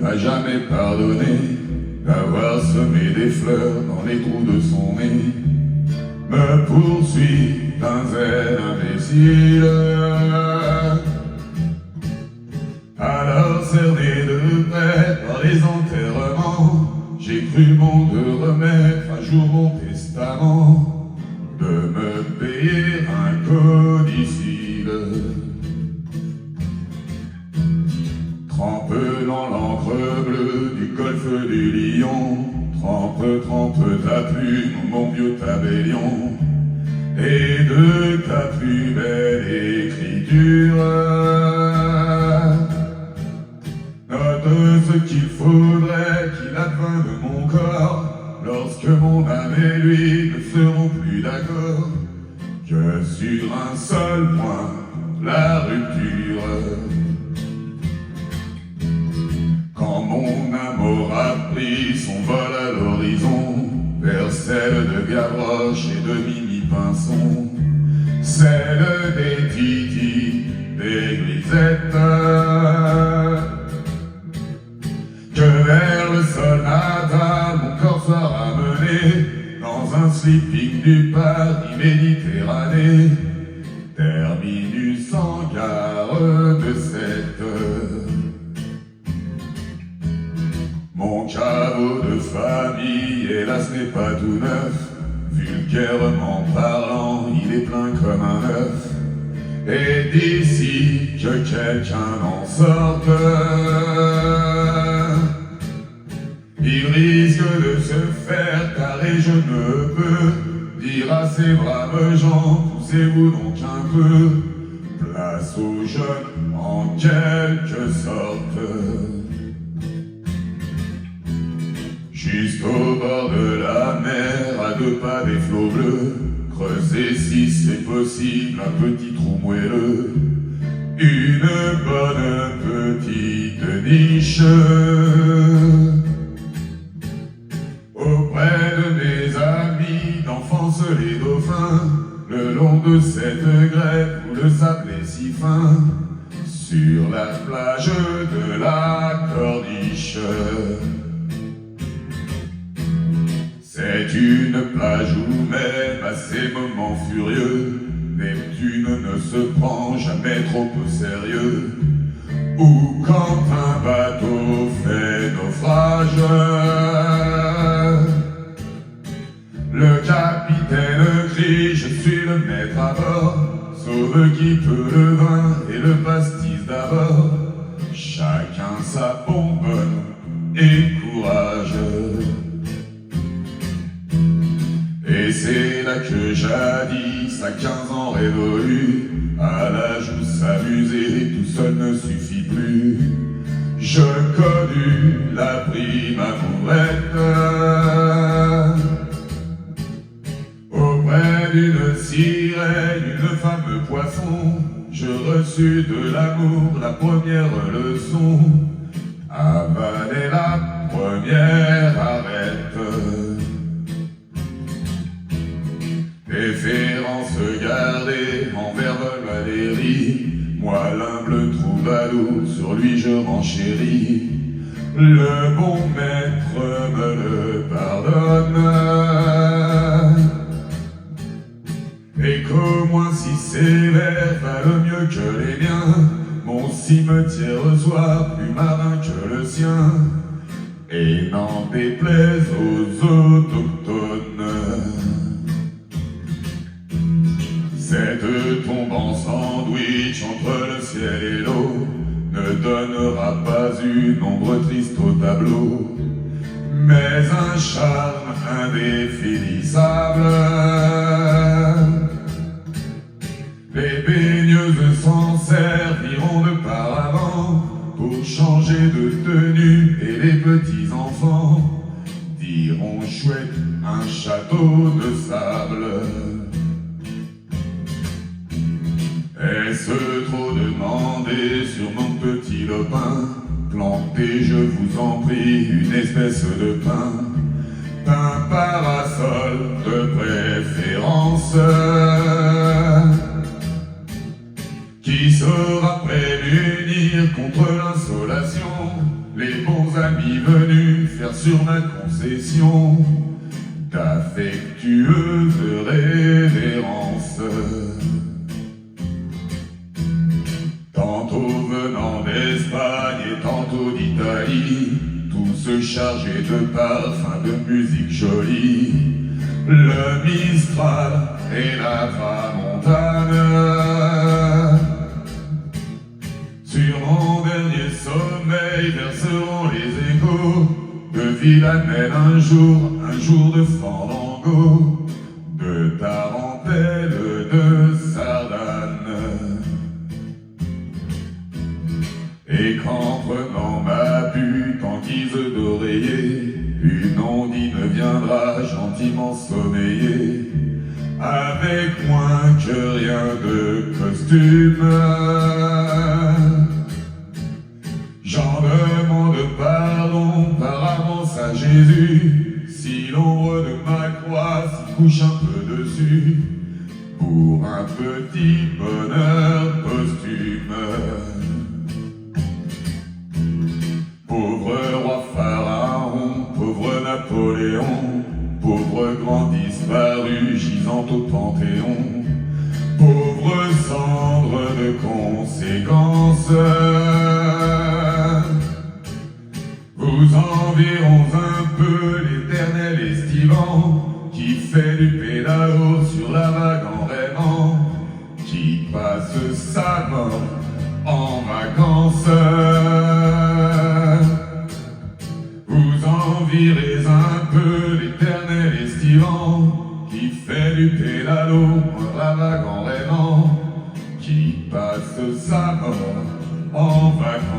m'a jamais pardonné d'avoir semé des fleurs dans les trous de son nez, me poursuit d'un zèle imbécile. Alors cerné de près par les enterrements, j'ai cru bon de remettre à jour mon testament, de me payer un codicile. Trempe dans l'encre bleue du golfe du Lion, trempe ta plume, mon vieux tabellion, et de ta plus belle écriture, note ce qu'il faudrait qu'il advint de mon corps, lorsque mon âme et lui ne seront plus d'accord, que sur un seul point, la rupture. Quand mon amour a pris son vol à l'horizon, vers celle de Gavroche et de Mimi Pinson, celle des Titi, des Grisettes, que vers le sol natal mon corps soit ramené dans un sleeping du Paris Méditerranée, terminus en gare de 7. Mon caveau de famille, hélas, n'est pas tout neuf. Vulgairement parlant, il est plein comme un œuf. Et d'ici que quelqu'un en sorte, il risque de se faire carrer, je ne peux dire à ces braves gens, poussez-vous donc un peu, place aux jeunes en quelque sorte. Juste au bord de la mer, à 2 pas des flots bleus, creusez si c'est possible un petit trou moelleux, une bonne petite niche. Auprès de mes amis d'enfance les dauphins, le long de cette grève où le sable est si fin, sur la plage de la Corniche. C'est une plage où même à ces moments furieux, Neptune ne se prend jamais trop au sérieux, ou quand un bateau fait naufrage, le capitaine crie, je suis le maître à bord, sauve qui peut le vin et le pastis d'abord, chacun sa bonbonne et courage. Et c'est là que jadis, à 15 ans révolu, à l'âge où s'amuser tout seul ne suffit plus, je connus la prime amourette. Auprès d'une sirène, une femme poisson, je reçus de l'amour la première leçon, avaler la première arête. Préférence gardée envers Valérie, moi l'humble troubadour, sur lui je renchéris. Le bon maître me le pardonne, et qu'au moins si sévère valent mieux que les miens, mon cimetière soit plus marin que le sien, et n'en déplaise aux autochtones. Cette tombe en sandwich entre le ciel et l'eau ne donnera pas une ombre triste au tableau, mais un charme indéfinissable. Les baigneuses s'en serviront de paravent pour changer de tenue, et les petits enfants diront chouette un château de sable. Est-ce trop demander sur mon petit lopin, plantez, je vous en prie, une espèce de pin, d'un parasol de préférence, qui saura prémunir contre l'insolation les bons sur ma concession d'affectueuse révérence. Tantôt venant d'Espagne et tantôt d'Italie, tous chargés de parfums, de musique jolie, le Mistral et la Tramontane. Sur mon dernier sommeil verseront les échos de Villanelle un jour de fandango, de tarentelle, de sardane. Et qu'en prenant ma butte en guise d'oreiller, une ondine viendra gentiment sommeiller, avec moins que rien de costume. J'en demande pardon par avance à Jésus, si l'ombre de ma croix s'y couche un peu dessus, pour un petit bonheur posthume. Pauvre roi Pharaon, pauvre Napoléon, pauvre grand disparu gisant au Panthéon, pauvre cendre de conséquences. Vous environs un peu l'éternel estivant, qui fait du pédalo sur la vague en rêvant, qui passe sa mort en vacances. Vous envirez un peu l'éternel estivant, qui fait du pédalo sur la vague en rêvant, qui passe sa mort en vacances.